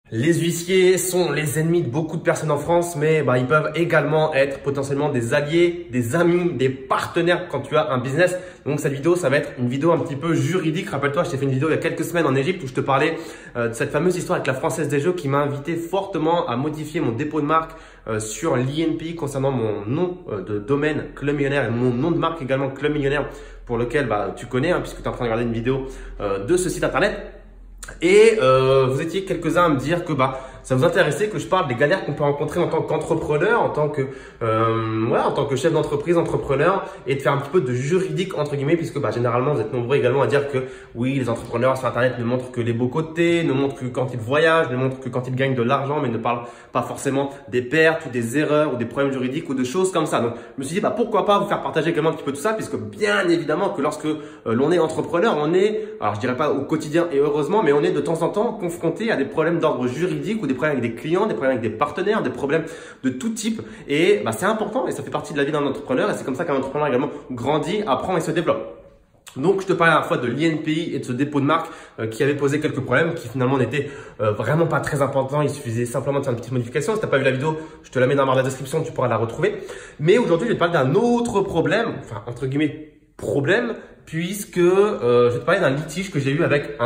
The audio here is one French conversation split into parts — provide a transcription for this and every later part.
Les huissiers sont les ennemis de beaucoup de personnes en France, mais ils peuvent également être potentiellement des alliés, des amis, des partenaires quand tu as un business. Donc cette vidéo, ça va être une vidéo un petit peu juridique. Rappelle-toi, je t'ai fait une vidéo il y a quelques semaines en Égypte où je te parlais de cette fameuse histoire avec la Française des Jeux qui m'a invité fortement à modifier mon dépôt de marque sur l'INPI concernant mon nom de domaine Club Millionnaire et mon nom de marque également Club Millionnaire pour lequel tu connais puisque tu es en train de regarder une vidéo de ce site internet. Et vous étiez quelques-uns à me dire que ça vous intéressait que je parle des galères qu'on peut rencontrer en tant qu'entrepreneur, en tant que chef d'entreprise, entrepreneur, et de faire un petit peu de juridique entre guillemets, puisque généralement vous êtes nombreux également à dire que oui, les entrepreneurs sur internet ne montrent que les beaux côtés, ne montrent que quand ils voyagent, ne montrent que quand ils gagnent de l'argent, mais ne parlent pas forcément des pertes ou des erreurs ou des problèmes juridiques ou de choses comme ça. Donc je me suis dit pourquoi pas vous faire partager également un petit peu tout ça, puisque bien évidemment que lorsque l'on est entrepreneur, on est, alors je dirais pas au quotidien et heureusement, mais on est de temps en temps confronté à des problèmes d'ordre juridique ou des problèmes avec des clients, des problèmes avec des partenaires, des problèmes de tout type. Et c'est important et ça fait partie de la vie d'un entrepreneur et c'est comme ça qu'un entrepreneur également grandit, apprend et se développe. Donc, je te parlais à la fois de l'INPI et de ce dépôt de marque qui avait posé quelques problèmes qui finalement n'étaient vraiment pas très importants. Il suffisait simplement de faire une petite modification. Si tu n'as pas vu la vidéo, je te la mets dans la barre de la description, tu pourras la retrouver. Mais aujourd'hui, je vais te parler d'un autre problème, enfin entre guillemets problème, puisque je vais te parler d'un litige que j'ai eu avec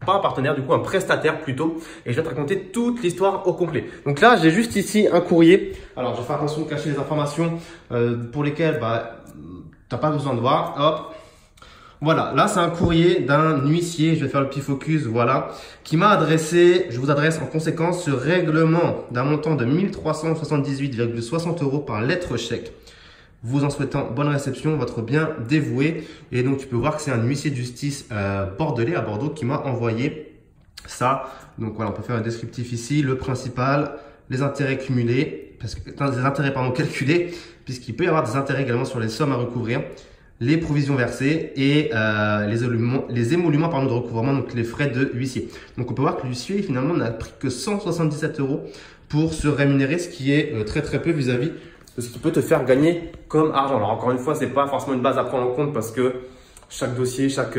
pas un partenaire, du coup un prestataire plutôt, et je vais te raconter toute l'histoire au complet. Donc là, j'ai juste ici un courrier. Alors, je vais faire attention de cacher les informations pour lesquelles tu n'as pas besoin de voir. Hop. Voilà, là c'est un courrier d'un huissier, je vais faire le petit focus, voilà, qui m'a adressé, je vous adresse en conséquence ce règlement d'un montant de 1378,60 € par lettre chèque. Vous en souhaitant bonne réception, votre bien dévoué. Et donc, tu peux voir que c'est un huissier de justice bordelais à Bordeaux qui m'a envoyé ça. Donc, voilà, on peut faire un descriptif ici. Le principal, les intérêts cumulés, des intérêts calculés, puisqu'il peut y avoir des intérêts également sur les sommes à recouvrir, les provisions versées et les émoluments de recouvrement, donc les frais de huissier. Donc, on peut voir que l'huissier finalement n'a pris que 177 € pour se rémunérer, ce qui est très peu vis-à-vis de ce qui peut te faire gagner comme argent. Alors encore une fois, c'est pas forcément une base à prendre en compte parce que chaque dossier, chaque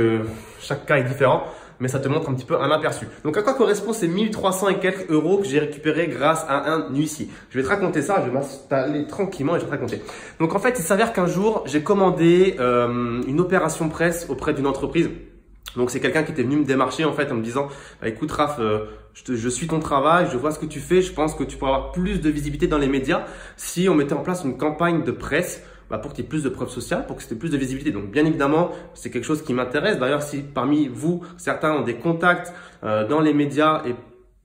cas est différent, mais ça te montre un petit peu un aperçu. Donc à quoi correspond ces 1300 et quelques euros que j'ai récupérés grâce à un huissier? Je vais te raconter ça, je vais m'installer tranquillement et je vais te raconter. Donc en fait, il s'avère qu'un jour, j'ai commandé une opération presse auprès d'une entreprise. Donc c'est quelqu'un qui était venu me démarcher en fait en me disant écoute Raph, je suis ton travail, je vois ce que tu fais, je pense que tu pourras avoir plus de visibilité dans les médias si on mettait en place une campagne de presse pour qu'il y ait plus de preuves sociales, pour que c'était plus de visibilité. Donc bien évidemment, c'est quelque chose qui m'intéresse. D'ailleurs, si parmi vous, certains ont des contacts dans les médias et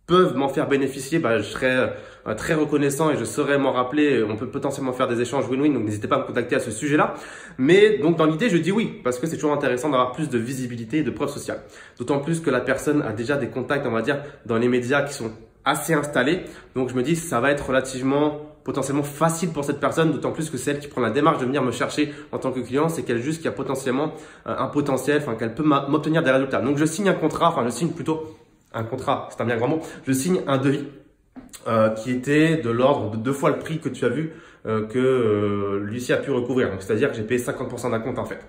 peuvent m'en faire bénéficier, je serais très reconnaissant et je saurais m'en rappeler. On peut potentiellement faire des échanges win-win, donc n'hésitez pas à me contacter à ce sujet-là. Mais donc dans l'idée, je dis oui, parce que c'est toujours intéressant d'avoir plus de visibilité et de preuves sociales. D'autant plus que la personne a déjà des contacts, on va dire, dans les médias qui sont assez installés. Donc je me dis, ça va être relativement potentiellement facile pour cette personne, d'autant plus que c'est elle qui prend la démarche de venir me chercher en tant que client, c'est qu'elle juge qu'il y a potentiellement un potentiel, qu'elle peut m'obtenir des résultats. Donc je signe un contrat, je signe plutôt un contrat, c'est un bien grand mot, je signe un devis qui était de l'ordre de 2 fois le prix que tu as vu que l'huissier a pu recouvrir. Donc c'est-à-dire que j'ai payé 50% d'un compte en fait.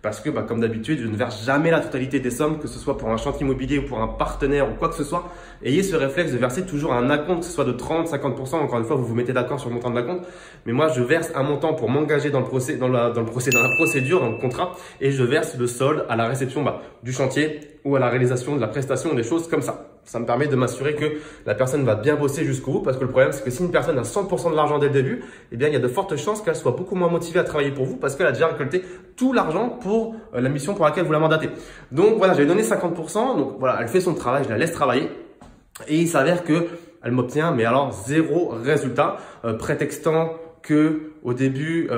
Parce que comme d'habitude, je ne verse jamais la totalité des sommes, que ce soit pour un chantier immobilier ou pour un partenaire ou quoi que ce soit. Ayez ce réflexe de verser toujours un acompte, que ce soit de 30, 50%. Encore une fois, vous vous mettez d'accord sur le montant de l'acompte. Mais moi, je verse un montant pour m'engager dans la procédure, dans le contrat, et je verse le solde à la réception du chantier ou à la réalisation de la prestation, des choses comme ça. Ça me permet de m'assurer que la personne va bien bosser jusqu'au bout, parce que le problème, c'est que si une personne a 100% de l'argent dès le début, il y a de fortes chances qu'elle soit beaucoup moins motivée à travailler pour vous parce qu'elle a déjà récolté tout l'argent pour la mission pour laquelle vous la mandatez. Donc voilà, j'ai donné 50%. Donc voilà, elle fait son travail, je la laisse travailler. Et il s'avère que elle m'obtient, mais alors 0 résultat, prétextant que au début,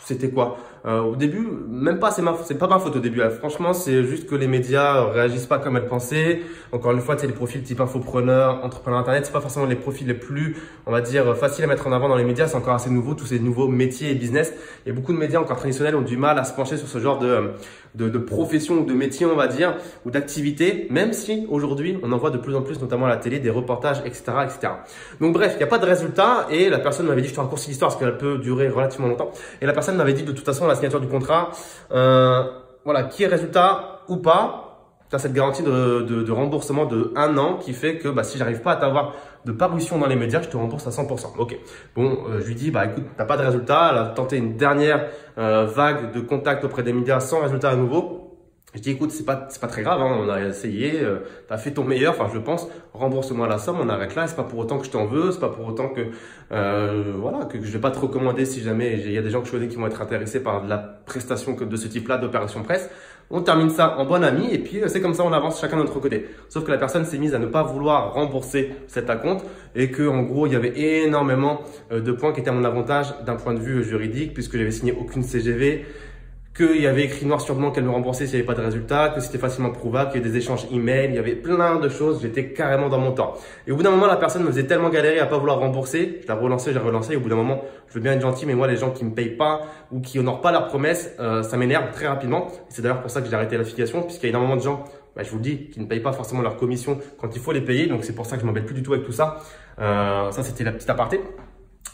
c'était quoi? Au début, même pas, c'est pas ma faute au début. Franchement, c'est juste que les médias réagissent pas comme elles pensaient. Encore une fois, les profils type infopreneur, entrepreneur internet, c'est pas forcément les profils les plus, on va dire, faciles à mettre en avant dans les médias. C'est encore assez nouveau, tous ces nouveaux métiers et business. Et beaucoup de médias encore traditionnels ont du mal à se pencher sur ce genre de profession ou de métier, on va dire, ou d'activité, même si aujourd'hui, on en voit de plus en plus, notamment à la télé, des reportages, etc., etc. Donc bref, il n'y a pas de résultat et la personne m'avait dit, je te raccourcis l'histoire parce qu'elle peut durer relativement longtemps, et la personne m'avait dit de toute façon, la signature du contrat, voilà, qui est résultat ou pas, tu as cette garantie de remboursement de 1 an qui fait que si j'arrive pas à t'avoir de parution dans les médias, je te rembourse à 100%. Ok. Bon, je lui dis, écoute, t'as pas de résultat. Elle a tenté une dernière vague de contact auprès des médias sans résultat à nouveau. Je dis, écoute, c'est pas très grave, hein, on a essayé, t'as fait ton meilleur, enfin je pense, rembourse-moi la somme, on arrête là, c'est pas pour autant que je t'en veux, c'est pas pour autant que voilà, que je vais pas te recommander si jamais il y a des gens que je connais qui vont être intéressés par de la prestation de ce type-là d'opération presse. On termine ça en bon ami et puis c'est comme ça on avance chacun de notre côté. Sauf que la personne s'est mise à ne pas vouloir rembourser cet acompte et que en gros il y avait énormément de points qui étaient à mon avantage d'un point de vue juridique puisque j'avais signé aucune CGV, qu'il y avait écrit noir sur blanc qu'elle me remboursait s'il n'y avait pas de résultat, que c'était facilement prouvable, qu'il y avait des échanges email, il y avait plein de choses, j'étais carrément dans mon temps. Et au bout d'un moment, la personne me faisait tellement galérer à pas vouloir rembourser, je la relançais, j'ai relancé, et au bout d'un moment, je veux bien être gentil, mais moi, les gens qui me payent pas ou qui honorent pas leurs promesses, ça m'énerve très rapidement. C'est d'ailleurs pour ça que j'ai arrêté l'affiliation, puisqu'il y a énormément de gens, je vous le dis, qui ne payent pas forcément leurs commissions quand il faut les payer, donc c'est pour ça que je m'embête plus du tout avec tout ça. Ça, c'était la petite aparté.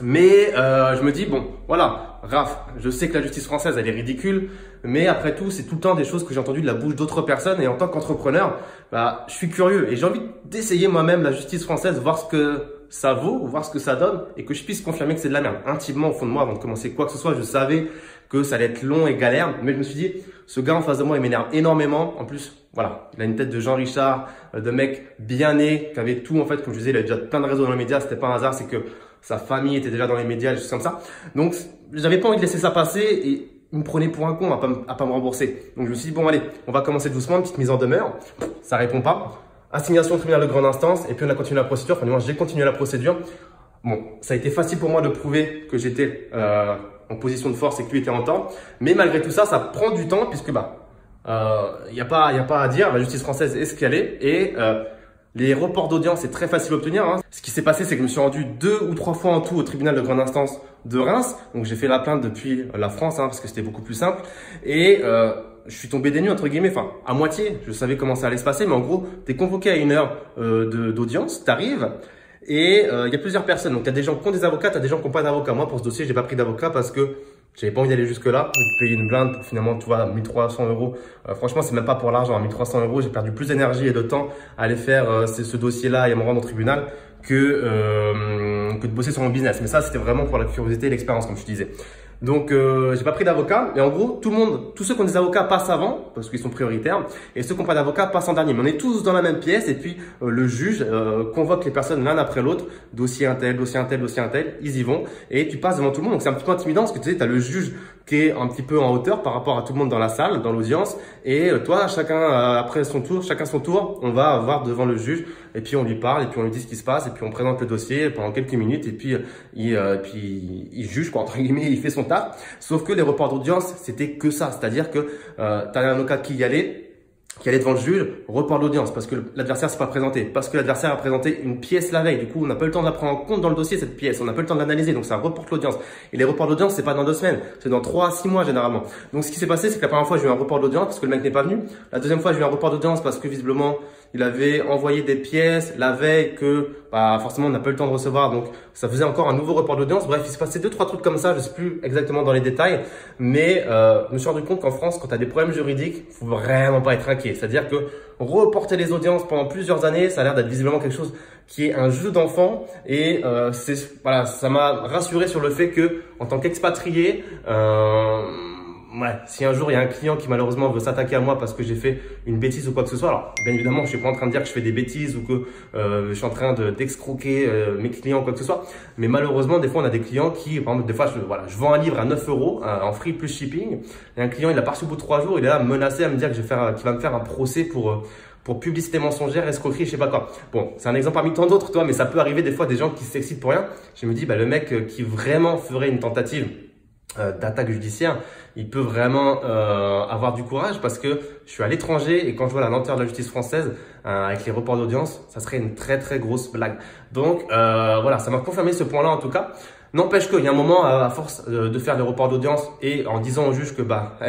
Mais je me dis, bon, voilà, Raph, je sais que la justice française, elle est ridicule, mais après tout, c'est tout le temps des choses que j'ai entendues de la bouche d'autres personnes et en tant qu'entrepreneur, je suis curieux et j'ai envie d'essayer moi-même la justice française, voir ce que ça vaut, voir ce que ça donne et que je puisse confirmer que c'est de la merde. Intimement, au fond de moi, avant de commencer quoi que ce soit, je savais que ça allait être long et galère, mais je me suis dit, ce gars en face de moi, il m'énerve énormément. En plus, voilà, il a une tête de Jean Richard, de mec bien né, qui avait tout en fait, comme je disais, il a déjà plein de réseaux dans les médias, c'était pas un hasard, c'est que sa famille était déjà dans les médias, des choses comme ça. Donc, j'avais pas envie de laisser ça passer et il me prenait pour un con à pas me rembourser. Donc, je me suis dit, bon, allez, on va commencer doucement, une petite mise en demeure. Ça répond pas. Assignation tribunal de grande instance et puis on a continué la procédure. Enfin, du moins, j'ai continué la procédure. Bon, ça a été facile pour moi de prouver que j'étais en position de force et que lui était en tort. Mais malgré tout ça, ça prend du temps puisque, y a pas à dire. La justice française est ce qu'elle est et, les reports d'audience, c'est très facile à obtenir. Hein. Ce qui s'est passé, c'est que je me suis rendu 2 ou 3 fois en tout au tribunal de grande instance de Reims. Donc, j'ai fait la plainte depuis la France, parce que c'était beaucoup plus simple. Et je suis tombé des nues, entre guillemets, enfin, à moitié. Je savais comment ça allait se passer, mais en gros, tu es convoqué à 1 heure d'audience, tu arrives. Et il y a plusieurs personnes. Donc, il y a des gens qui ont des avocats, tu as des gens qui n'ont pas d'avocat. Moi, pour ce dossier, j'ai pas pris d'avocat parce que j'avais pas envie d'aller jusque-là, de payer une blinde pour finalement, tu vois, 1300 €. Franchement, c'est même pas pour l'argent. 1300 €, j'ai perdu plus d'énergie et de temps à aller faire ce dossier-là et à me rendre au tribunal que de bosser sur mon business. Mais ça, c'était vraiment pour la curiosité et l'expérience, comme je te disais. Donc, j'ai pas pris d'avocat. Et en gros, tous ceux qui ont des avocats passent avant, parce qu'ils sont prioritaires. Et ceux qui n'ont pas d'avocat passent en dernier. Mais on est tous dans la même pièce. Et puis, le juge convoque les personnes l'un après l'autre. Dossier un tel, dossier un tel, dossier un tel. Ils y vont. Et tu passes devant tout le monde. Donc, c'est un petit peu intimidant parce que tu sais, tu as le juge qui est un petit peu en hauteur par rapport à tout le monde dans la salle, dans l'audience. Et toi, après chacun son tour, on va voir devant le juge. Et puis, on lui parle. Et puis, on lui dit ce qui se passe. Et puis, on présente le dossier pendant quelques minutes. Et puis, il juge, quoi, entre guillemets, il fait son taf. Sauf que les reports d'audience, c'était que ça. C'est-à-dire que tu as un avocat qui allait devant le juge, report d'audience parce que l'adversaire s'est pas présenté, parce que l'adversaire a présenté une pièce la veille. Du coup, on n'a pas eu le temps de la prendre en compte dans le dossier, cette pièce. On n'a pas eu le temps de l'analyser. Donc, ça reporte l'audience. Et les reports d'audience, c'est pas dans 2 semaines. C'est dans 3 à 6 mois, généralement. Donc, ce qui s'est passé, c'est que la première fois, j'ai eu un report d'audience parce que le mec n'est pas venu. La deuxième fois, j'ai eu un report d'audience parce que visiblement, il avait envoyé des pièces la veille que, forcément, on n'a pas eu le temps de recevoir. Donc, ça faisait encore un nouveau report d'audience. Bref, il s'est passé 2-3 trucs comme ça. Je sais plus exactement dans les détails. Mais, je me suis rendu compte qu'en France, quand tu as des problèmes juridiques, faut vraiment pas être inquiet. C'est-à-dire que reporter les audiences pendant plusieurs années, ça a l'air d'être visiblement quelque chose qui est un jeu d'enfant. Et, ça m'a rassuré sur le fait que, en tant qu'expatrié, si un jour il y a un client qui malheureusement veut s'attaquer à moi parce que j'ai fait une bêtise ou quoi que ce soit, alors bien évidemment je suis pas en train de dire que je fais des bêtises ou que je suis en train d'escroquer mes clients ou quoi que ce soit, mais malheureusement des fois on a des clients qui, par exemple, des fois je vends un livre à 9 € en free plus shipping, et un client il a pas reçu au bout de 3 jours, il est là menacé à me dire que qu'il va me faire un procès pour publicité mensongère, escroquerie, je sais pas quoi. Bon, c'est un exemple parmi tant d'autres, toi, mais ça peut arriver des fois des gens qui s'excitent pour rien. Je me dis, le mec qui vraiment ferait une tentative d'attaque judiciaire, il peut vraiment avoir du courage parce que je suis à l'étranger et quand je vois la lenteur de la justice française avec les reports d'audience, ça serait une très très grosse blague. Donc ça m'a confirmé ce point-là en tout cas. N'empêche qu'il y a un moment, à force de faire des reports d'audience et en disant au juge que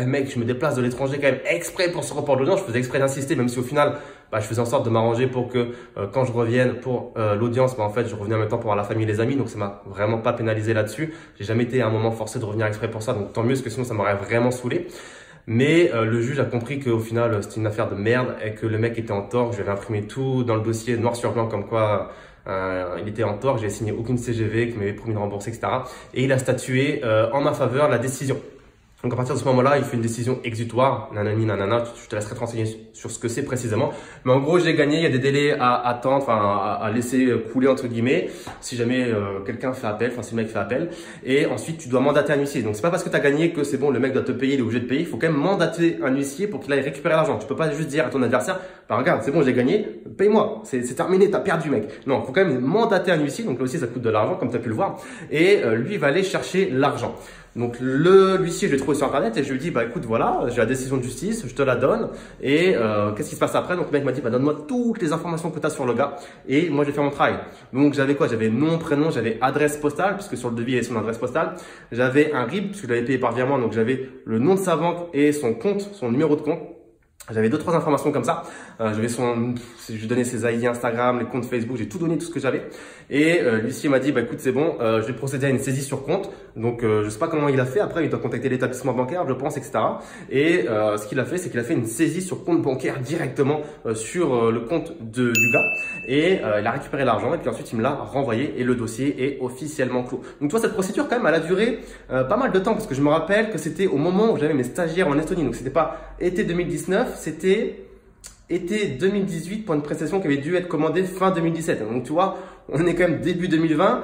mec, je me déplace de l'étranger quand même exprès pour ce report d'audience, je faisais exprès d'insister, même si au final, je faisais en sorte de m'arranger pour que quand je revienne pour l'audience, en fait, je revenais en même temps pour voir la famille et les amis, donc ça m'a vraiment pas pénalisé là-dessus. J'ai jamais été à un moment forcé de revenir exprès pour ça, donc tant mieux, parce que sinon ça m'aurait vraiment saoulé. Mais le juge a compris qu'au final, c'était une affaire de merde et que le mec était en tort. Je lui avais imprimé tout dans le dossier noir sur blanc comme quoi il était en tort. J'ai signé aucune CGV qui m'avait promis de rembourser, etc. Et il a statué en ma faveur la décision. Donc à partir de ce moment-là, il fait une décision exutoire, nanani nanana, je te laisserai te renseigner sur ce que c'est précisément. Mais en gros, j'ai gagné, il y a des délais à attendre, enfin à laisser couler entre guillemets, si jamais quelqu'un fait appel, enfin si le mec fait appel. Et ensuite, tu dois mandater un huissier. Donc c'est pas parce que tu as gagné que c'est bon, le mec doit te payer, il est obligé de payer. Il faut quand même mandater un huissier pour qu'il aille récupérer l'argent. Tu peux pas juste dire à ton adversaire, bah regarde, c'est bon, j'ai gagné, paye-moi, c'est terminé, t'as perdu mec. Non, il faut quand même mandater un huissier, donc là aussi ça coûte de l'argent comme tu as pu le voir. Et lui, il va aller chercher l'argent. Donc l'huissier, je l'ai trouvé sur internet et je lui dis bah écoute voilà, j'ai la décision de justice, je te la donne et qu'est-ce qui se passe après? Donc le mec m'a dit bah donne-moi toutes les informations que tu as sur le gars et moi j'ai fait mon travail. Donc j'avais quoi? J'avais nom, prénom, j'avais adresse postale puisque sur le devis il y avait son adresse postale, j'avais un RIB puisque je l'avais payé par virement donc j'avais le nom de sa banque et son compte, son numéro de compte. J'avais 2-3 informations comme ça. J'avais je lui donnais ses ID Instagram, les comptes Facebook, j'ai tout donné, tout ce que j'avais. Et l'huissier m'a dit, bah écoute, c'est bon, je vais procéder à une saisie sur compte. Donc je sais pas comment il a fait. Après, il doit contacter l'établissement bancaire, je pense, etc. Et ce qu'il a fait, c'est qu'il a fait une saisie sur compte bancaire directement sur le compte du gars. Et il a récupéré l'argent et puis ensuite il me l'a renvoyé et le dossier est officiellement clos. Donc tu vois, cette procédure quand même, elle a duré pas mal de temps parce que je me rappelle que c'était au moment où j'avais mes stagiaires en Estonie. Donc c'était pas été 2019. C'était été 2018 pour une prestation qui avait dû être commandée fin 2017. Donc, tu vois, on est quand même début 2020.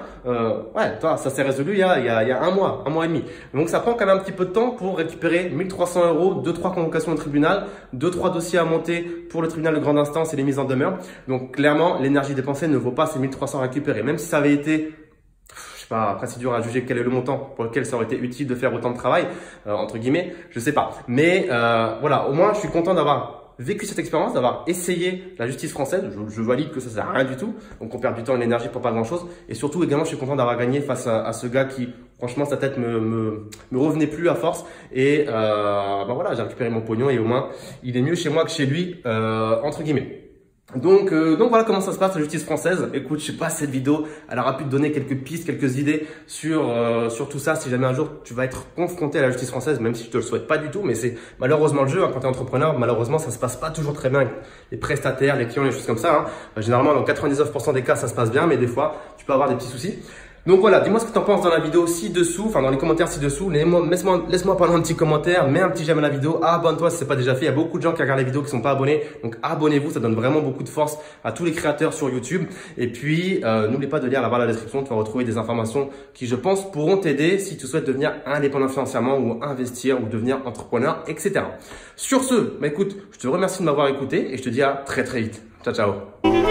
Ouais, toi, ça s'est résolu il y a un mois et demi. Donc, ça prend quand même un petit peu de temps pour récupérer 1300 €, 2-3 convocations au tribunal, 2-3 dossiers à monter pour le tribunal de grande instance et les mises en demeure. Donc, clairement, l'énergie dépensée ne vaut pas ces 1300 récupérés. Même si ça avait été après c'est dur à juger quel est le montant pour lequel ça aurait été utile de faire autant de travail, entre guillemets, je sais pas. Mais voilà, au moins je suis content d'avoir vécu cette expérience, d'avoir essayé la justice française. Je valide que ça sert à rien du tout, donc on perd du temps et de l'énergie pour pas grand chose. Et surtout également je suis content d'avoir gagné face à ce gars qui franchement sa tête me revenait plus à force. Et ben voilà, j'ai récupéré mon pognon et au moins il est mieux chez moi que chez lui, entre guillemets. Donc voilà comment ça se passe la justice française. Écoute, je sais pas, cette vidéo, elle aura pu te donner quelques pistes, quelques idées sur tout ça. Si jamais un jour tu vas être confronté à la justice française, même si je te le souhaite pas du tout, mais c'est malheureusement le jeu hein, quand tu es entrepreneur. Malheureusement, ça se passe pas toujours très bien avec les prestataires, les clients, les choses comme ça. Hein. Généralement, dans 99% des cas, ça se passe bien, mais des fois, tu peux avoir des petits soucis. Donc voilà, dis-moi ce que tu en penses dans la vidéo ci-dessous, enfin dans les commentaires ci-dessous. Laisse-moi parler un petit commentaire, mets un petit j'aime à la vidéo, abonne-toi si c'est pas déjà fait. Il y a beaucoup de gens qui regardent les vidéos qui sont pas abonnés, donc abonnez-vous, ça donne vraiment beaucoup de force à tous les créateurs sur YouTube. Et puis n'oublie pas de lire là-bas la description, tu vas retrouver des informations qui je pense pourront t'aider si tu souhaites devenir indépendant financièrement ou investir ou devenir entrepreneur, etc. Sur ce, bah écoute, je te remercie de m'avoir écouté et je te dis à très vite. Ciao ciao.